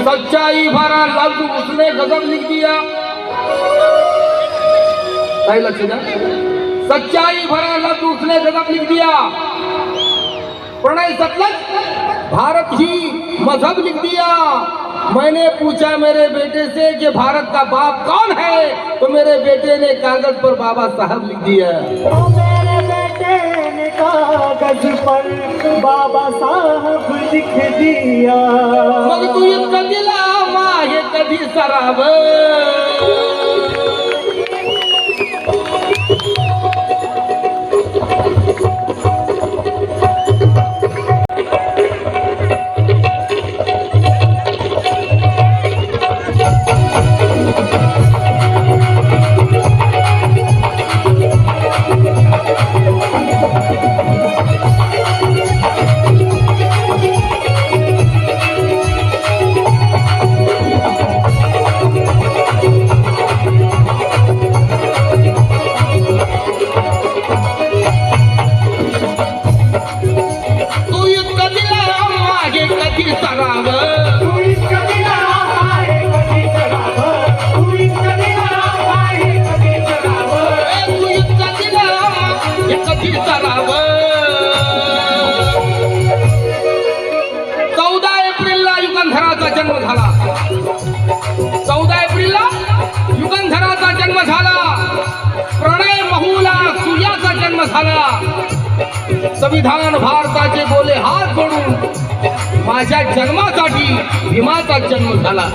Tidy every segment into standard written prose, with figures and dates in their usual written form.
सच्चाई भरा लफ्ज उसने गजब लिख दिया। सही लक्ष्य जा। सच्चाई भरा लफ्ज उसने गजब लिख दिया। प्रणय सतलज भारत ही मजहब लिख दिया। मैंने पूछा मेरे बेटे से कि भारत का बाप कौन है, तो मेरे बेटे ने कागज पर बाबा साहब लिख दिया। मेरे बेटे ने कागज पर बाबा साहब लिख दिया। मग तू इतका दिला माहे कधी सराव। संविधान भारताचे बोले हात जोडून माझ्या जन्मासाठी भीमाचा जन्म झाला।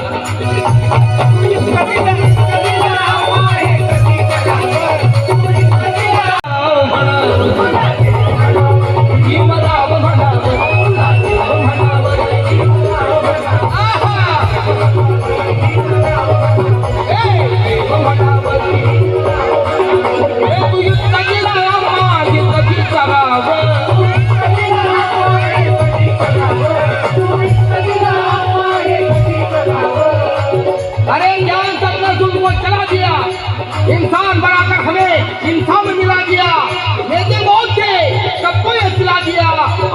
इंसान बनाकर हमें इंसान में मिला दिया। नेते बहुत थे, सबको ये सिला दिया,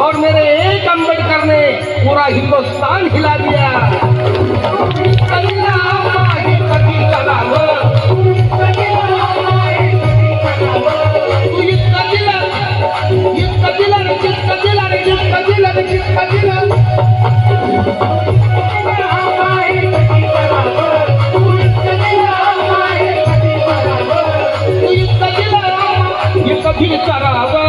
और मेरे एक अम्बेडकर ने पूरा हिंदुस्तान हिला दिया। कभी करावा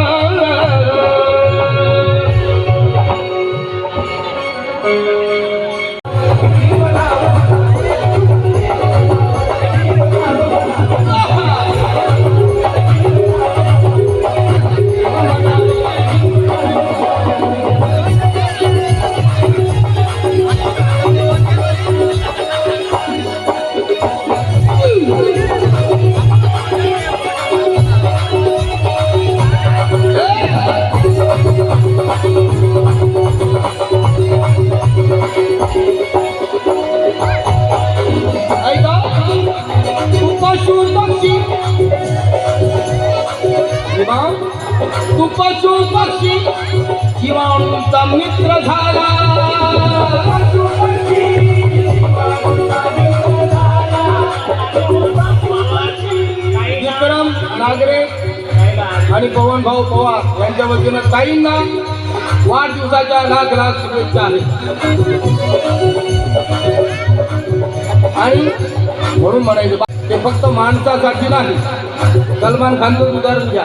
तू पशु पक्षी जीवाणूंचा मित्र झाला। विक्रम नागरे आणि पवन भाऊ पवार यांच्या वतीनं ताईंना वाढदिवसाच्या लाख लाख शुभेच्छा आहेत। आणि म्हणून म्हणायचं ते फक्त माणसासाठी नाही, सलमान खानचं उदाहरण घ्या।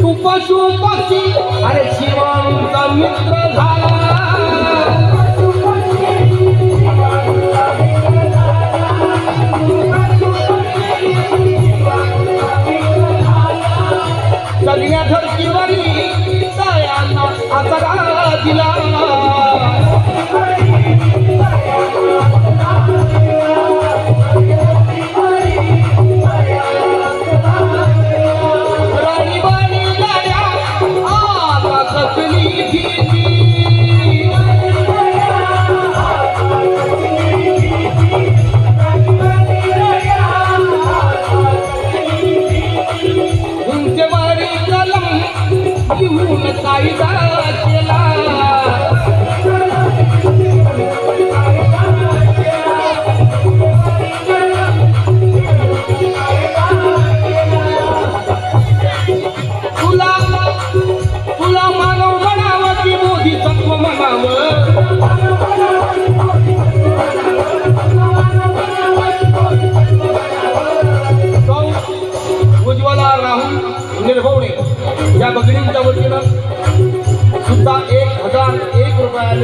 तू पशु पक्षी अरे जीवाणूंचा मित्र झाला। सगळ्या धरतीवरील दयाना आसरा दिला।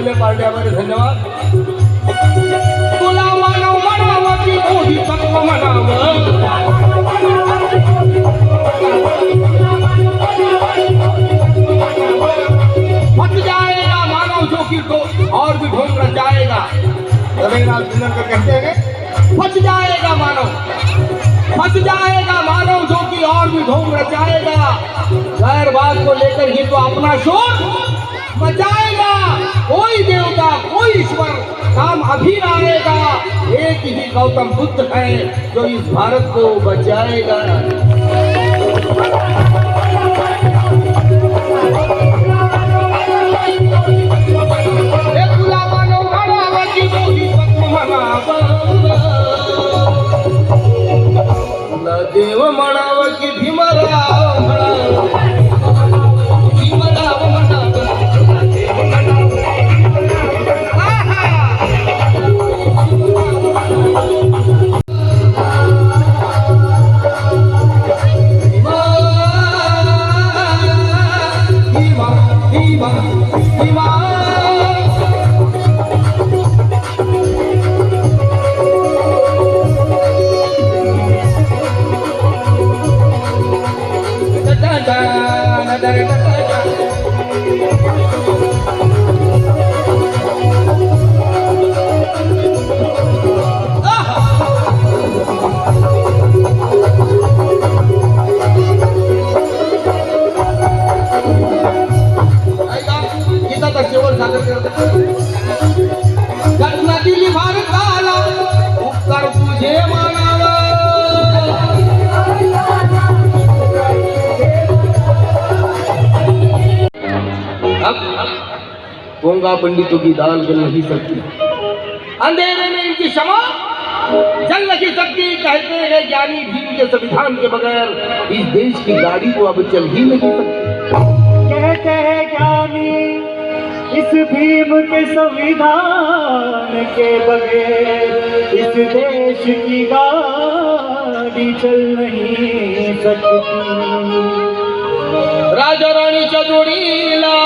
आलेल्या पार्ट्यामध्ये धन्यवाद. तुला मानव म्हणावं की मोदी तत्व म्हणावं, फंस जाएगा मानव जो कि तो और भी ढोंग रचाएगा. रविन्द्रनाथ सुंदर कहते हैं फंस जाएगा मानव, फंस जाएगा मानव जो कि और भी ढोंग रचाएगा. गैर बात को लेकर ही तो अपना शोर मचाएगा. कोई देवता कोई ईश्वर काम अभी आएगा. एक ही गौतम बुद्ध है जो इस भारत को बचाएगा. देव म्हणावं की भीमराव म्हणावं, भीमराव म्हणावं, देव म्हणावं. भीमा, भीमा, भीमा. घटना दिली भारताला उपकार तुझे मानावा. गंगा पंडितों की दाल जल नहीं सकती, अंधेरे में इनकी क्षमा जल नहीं सकती. कहते हैं ज्ञानी भीम के संविधान के बगैर इस देश की गाड़ी को अब चल ही नहीं सकती. कहते हैं ज्ञानी इस भीम के संविधान के बगैर इस देश की गाड़ी चल नहीं सकती. राजा राणीच्या जोडीला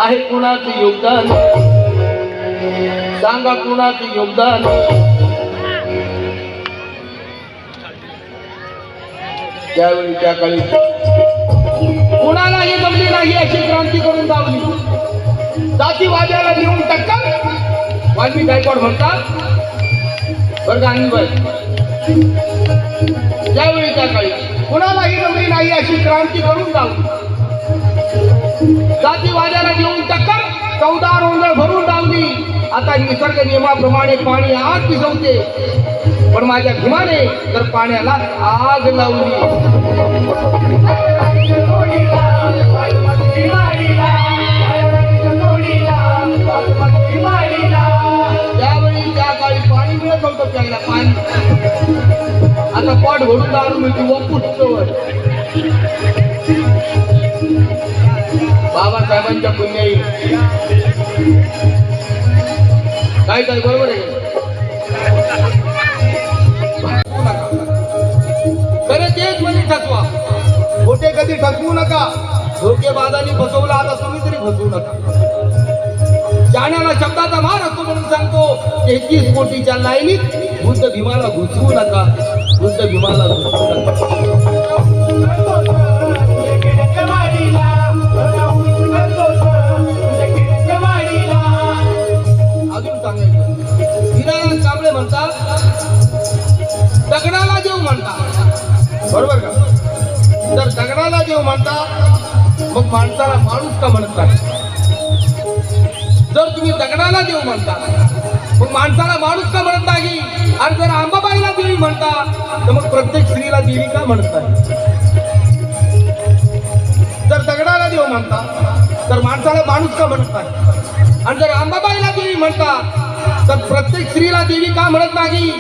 आहे कुणाचं योगदान, सांगा कुणाचं योगदान. त्यावेळी त्या काळी कुणालाही जमली नाही अशी क्रांती करून दावली. जातीवाद्याला देऊन टक्कर वाल्मी गायकवाड म्हणतात बरं का अनिलबाई. त्यावेळी त्या काळी कुणालाही जमली नाही अशी क्रांती करून दावली. जातीवाद्याला देऊन टक्कर 14 रोंगळ भरून लावली. आता निसर्ग नियमाप्रमाणे पाणी आग भिजवते, पण माझ्या भीमाने तर पाण्याला आग लावली. भरून दारू मिळते व पुष्कळ. बाबासाहेबांच्या पुण्याई काय काय बरोबर आहे. खरं तेच म्हणजे ठसवा. खोटे कधी ठसवू नका. धोकेबाजांनी फसवला, आता तुम्ही तरी फसवू नका. जाण्याला शब्दाचा मार असतो म्हणून सांगतो. 33 कोटीच्या लाईनीत बुद्ध भीमाला घुसवू नका. बुद्ध भीमाला घुसवू नका. अजून सांगायचं, हिराला कांबळे म्हणतात दगडाला देव म्हणतात, बरोबर का. जर दगडाला देव म्हणतात मग माणसाला माणूस का म्हणत नाही. जर तुम्ही दगडाला देव म्हणता मग माणसाला माणूस का म्हणत नाही. आणि जर अंबाबाईला देवी म्हणता तर मग प्रत्येक स्त्रीला देवी का म्हणत नाही. जर दगडाला देव म्हणता तर माणसाला माणूस का म्हणत नाही. आणि जर अंबाबाईला देवी म्हणता तर प्रत्येक स्त्रीला देवी का म्हणत नाही.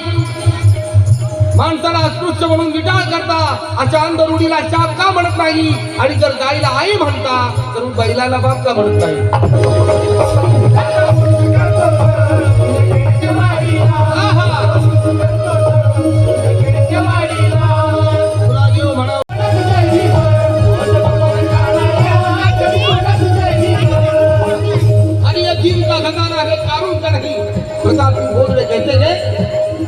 माणसाला अस्पृश्य म्हणून विटाळ करता, अशा अंधरुढीला शाप का म्हणत नाही. आणि जर गाईला आई म्हणता तर बैलाला बाप का म्हणत नाही. आणि ये दिन का खजाना है कारून का नहीं. प्रताप सिंह बोल रहे कहते हैं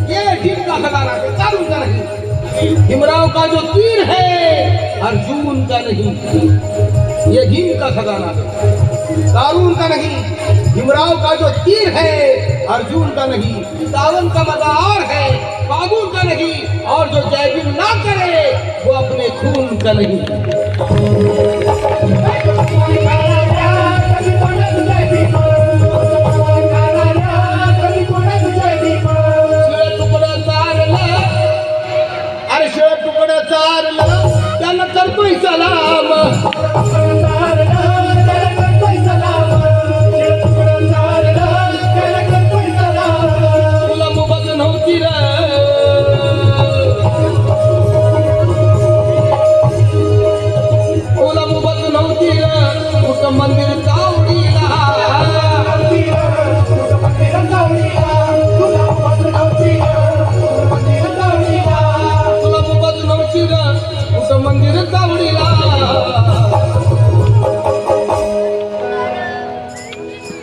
ये दिन का खजाना है कारून का नहीं. भीमराव का जो तीर है अर्जुन का नहीं. ये दिन का खजाना है कारून का नहीं. भीमराव का जो तीर है अर्जुन का नहीं. सावन का मजा और है बाबून का नहीं. और जो जय भीम ना करे वो अपने खून का नहीं. अरे शिळ तुकडं चारलं त्याला करतोय सलाम. तुला मुबत नव्हती र. तुला मुबत नव्हती र. कुठं मंदिर चावडीला. तुला मुबत नव्हती र. कुठं मंदिर चावडीला.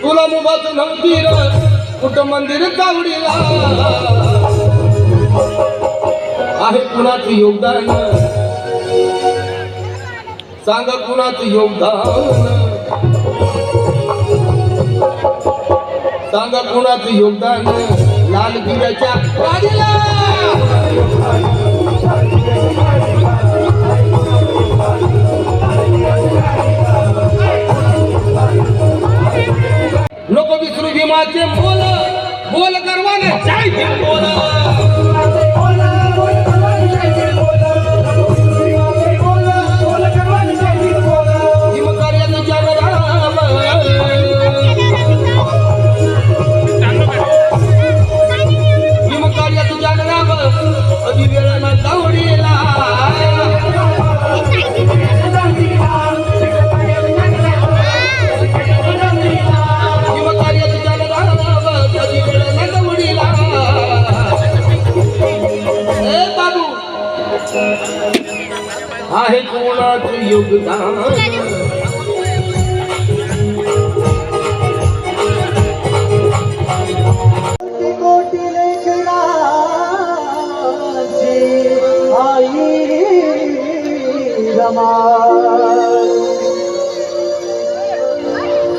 तुला मुबत नव्हती र. कुठं मंदिर चावडीला. आहे कुणाचं योगदान सांगा. कुणाचं योगदान सांगा. कुणाचं योगदान लाल दिव्याच्या गाडीला. नको विसरू भीमाचे बोल. बोल गर्वाने जय भीम बोल. भीमकार्याचं जगराम. भीमकार्याचं जगराम कधी वेळ न जावडीला. आहे कोणाचं योगदान कोटी लेकरांची आई रमा.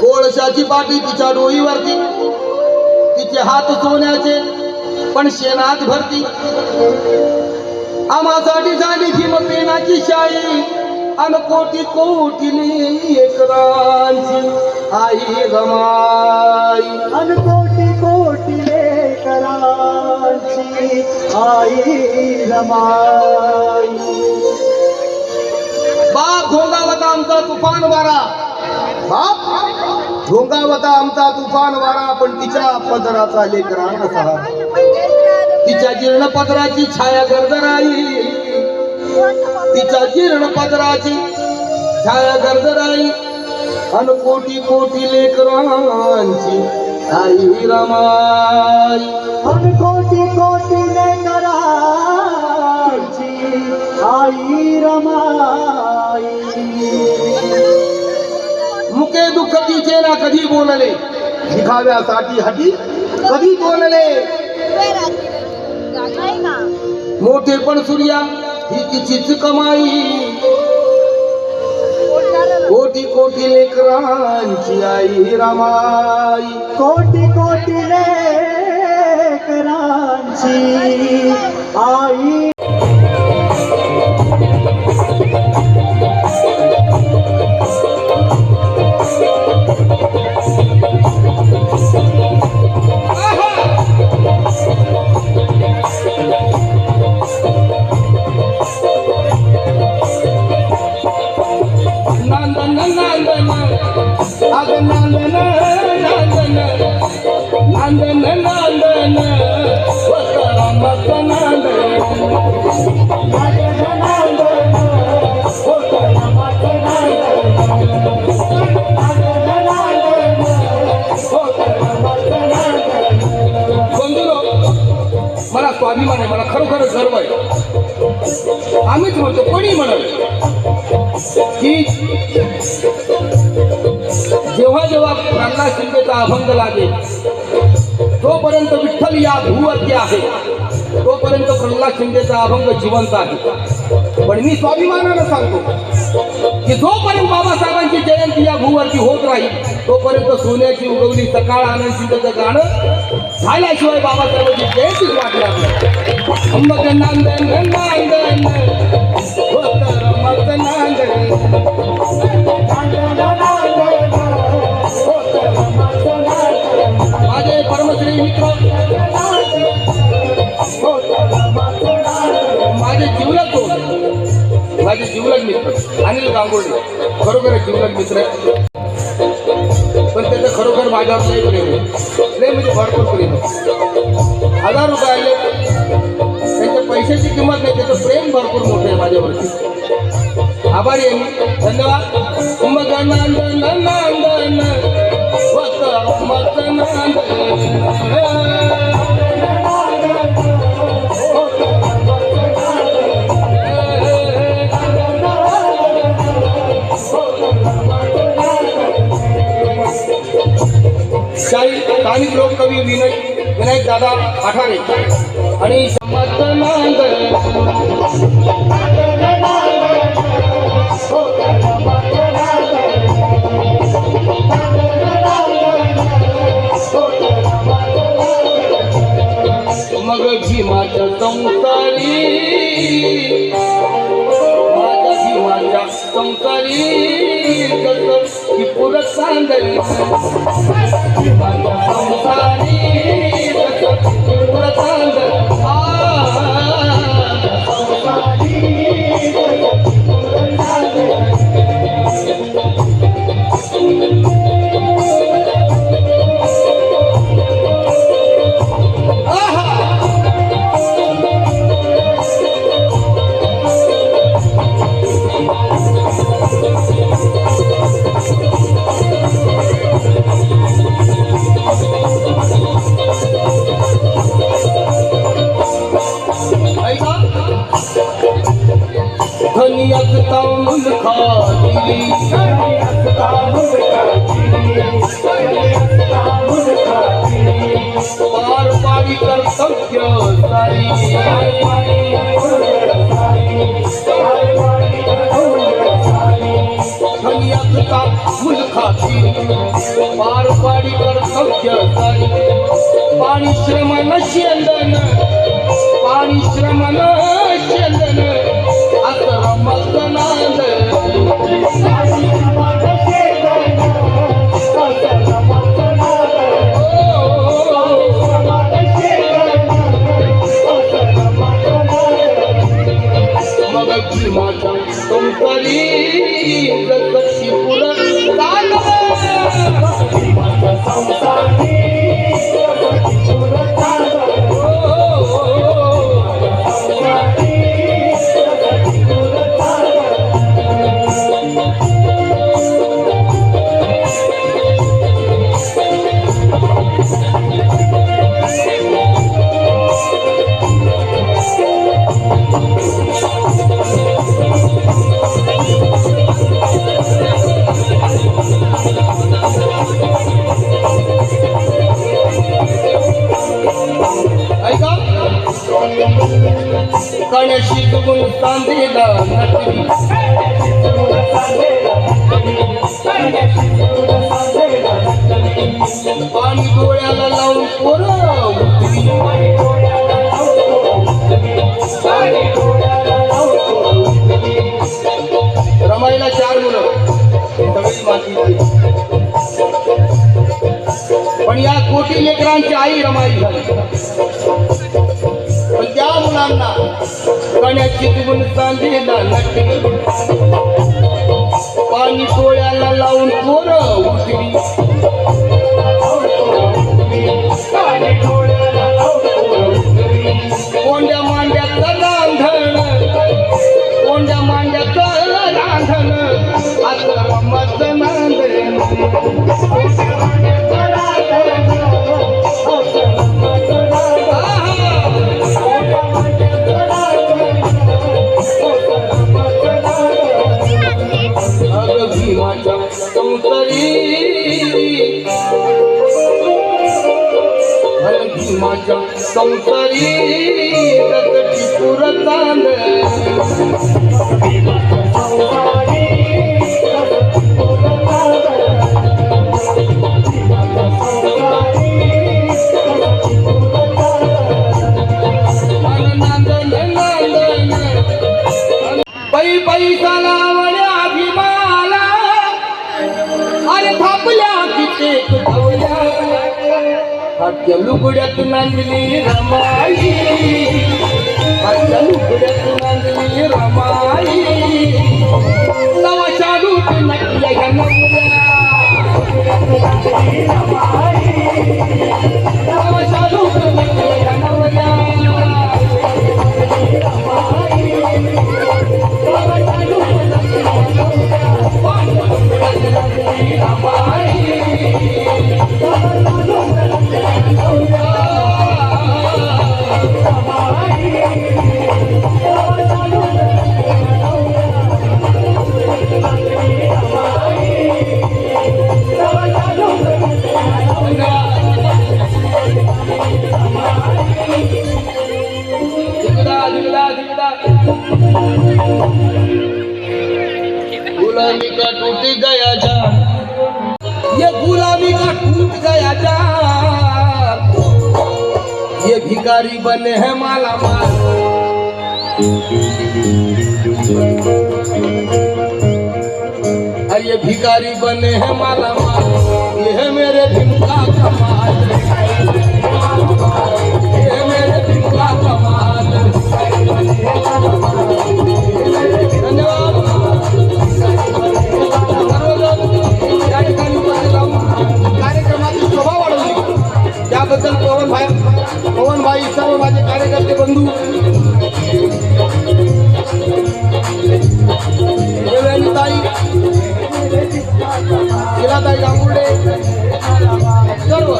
कोळशाची पाटी तिच्या डोईवरती. तिचे हात सोन्याचे पण शेणात भरती. आम्हासाठी झाली भीम पेनाची शाई. अन कोटी कोटीली लेकरांची आई गमाई. अन कोटी कोटी लेकरांची आई रमाई. बाप धोंगावता आमचा तुफान वारा. बाप धोंगावता आमचा तुफान वारा. पण तिच्या पदराचा लेकरांना सहारा. तिच्या जीर्ण पदराची छाया गरगराई. तिच्या जीर्ण पदराची छाया गरजराई अन कोटी कोटी लेकरांची आई रमाई. अन कोटी कोटी लेकरांची आई रमाई. मुके दुःख तिचे ना कधी बोलले, दिखाव्यासाठी हटी कधी बोलले. मोठे पण सूर्या ही तिचीच कमाई. कोटी कोटी लेकरांची आई रमाई. कोटी कोटी लेकरांची आई. नांदन नांदन अग नांदन नांदन नांदन नांदन वसरामत नांदन. बंधुरो, मला स्वाभिमान आहे, मला खरोखर गर्व आहे. आम्हीच म्हणतो, कोणी म्हणाल की जेव्हा जेव्हा प्रल्हाद शिंदेचा अभंग लागेल तोपर्यंत विठ्ठल या भूवरती आहे, तोपर्यंत प्रल्हाद शिंदेचा अभंग जिवंत आहे. पण मी स्वाभिमानानं सांगतो की जोपर्यंत बाबासाहेबांची जयंती या भूवरती होत राहील तोपर्यंत सोन्याची उगवली सकाळ आनंद शिंदेचं गाणं झाल्याशिवाय बाबासाहेबांची जयंतीच वाटणार नाही. मग नांदन नांदन मग नांदन. माझे परमश्री मित्र, माझे जिवलग दोस्त, माझे जिवलग मित्र अनिल गांगुर्डे खरोखर जिवलग मित्र आहे. पण त्याचं खरोखर माझ्यावर लय प्रेम आहे, लय म्हणजे भरपूर प्रेम आहे. 1000 रुपये आले, त्यांच्या पैशाची किंमत नाही, त्याचं प्रेम भरपूर मोठं आहे माझ्यावरती. आभारी आहे मी, धन्यवाद. मग नांदन नांदन मत नांदन. स्थानिक लोककवी विनायक दादा आठारे आणि मत नांदन. मग भीमाच्या संसारी, माझ्या भीमाच्या संसारी जसं की पुरत सांगली. भीमाच्या संसारी जसं की पुरत सांगली. धनियात तांदूळ खाती, पार पाडी कर्तव्य सारी. धनियात तांदूळ खाती, पार पाडी कर्तव्य सारी. पाणी श्रमण शेंदन, पाणी श्रमण शेंदन असं मस्त नांदन. मग भीमाच्या संसारी जगती पुरत पाण्याशी डुबून सांदेला नटली पाणी डोळ्याला लावून पोरं उठली. रमाईला 4 मुलं सगळी माती. पण या कोटी लेकरांची आई रमाई झाली. पण त्या मुलांना पाण्याची डुबून सांदेला नटली पाणी डोळ्याला लावून पोरं उठली. कोंड्या मांड्याचं रांधण कोंड्या मांड्याचं रांधण आता रमत नांदण. अग भीमाच्या संसारी भीमाच्या संसारी रसटी पुरतांद पै पैसा लावण्या भीमाला अरे थापल्या कित्येक धावल्या हातच्या लुगड्यात नांदली रमाई हातच्या लुगड्यात नांदली रमाई नवाच्या रूप नटल्या ह्या नवऱ्या नवाच्या रूप नटल्या ह्या नवऱ्या गुलामी का टूट गया जान ये गुलामी का टूट गया जान ये भिखारी बने हैं माला माल अरे ये भिखारी बने हैं माला माल ये है मेरे भीम का कमाल ये है मेरे भीम का कमाल. धन्यवाद. या ठिकाणी उपस्थित राहून कार्यक्रमाची शोभा वाढवली त्याबद्दल पवनभाई सर्व माझे कार्यकर्ते बंधू ताई शिलाताई गांगुर्डे सर्व